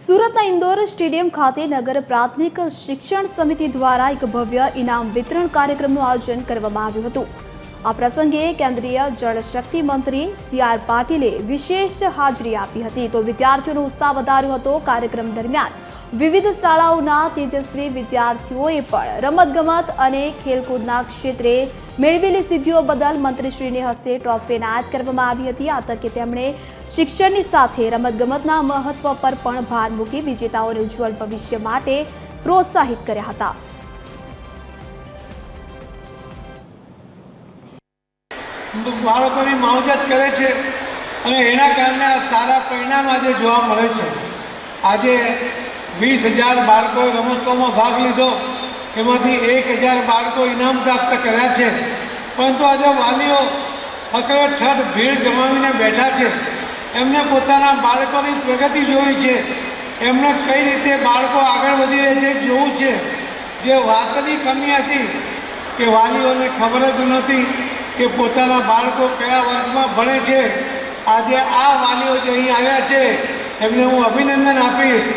સુરતના ઇન્દોર સ્ટેડિયમ ખાતે નગર પ્રાથમિક શિક્ષણ સમિતિ દ્વારા એક ભવ્ય ઇનામ વિતરણ કાર્યક્રમનું આયોજન કરવામાં આવ્યું હતું। આ પ્રસંગે કેન્દ્રીય જળશક્તિ મંત્રી સી.આર. પાટીલે વિશેષ હાજરી આપી હતી તો વિદ્યાર્થીઓનો ઉત્સાહ વધાર્યો હતો। કાર્યક્રમ દરમિયાન વિવિધ શાળાઓના તેજસ્વી વિદ્યાર્થીઓએ પણ રમતગમત અને ખેલકૂદના ક્ષેત્રે મેળવેલી સિદ્ધિઓ બદલ મંત્રીશ્રીને હસ્તે ટ્રોફી એનાયત કરવામાં આવી હતી। આ તકે તેમણે શિક્ષણની સાથે રમતગમતના મહત્વ પર પણ ભાર મૂકી વિજેતાઓને ઉજ્જવળ ભવિષ્ય માટે પ્રોત્સાહિત કર્યા હતા। બાળકોની માવજત કરે છે અને એના કારણે આ સારા પરિણામ આજે જોવા મળે છે। આજે 20,000 બાળકોએ રમોત્સવમાં ભાગ લીધો, એમાંથી 1,000 બાળકો ઇનામ પ્રાપ્ત કર્યા છે। પરંતુ આજે વાલીઓ અકળેઠઠ ભીડ જમાવીને બેઠા છે। એમને પોતાના બાળકોની પ્રગતિ જોવી છે, એમને કઈ રીતે બાળકો આગળ વધી રહે છે જોવું છે। જે વાતની કમી હતી કે વાલીઓને ખબર જ નથી કે પોતાના બાળકો કયા વર્ગમાં ભણે છે। આજે આ વાલીઓ જે અહીં આવ્યા છે એમને હું અભિનંદન આપીશ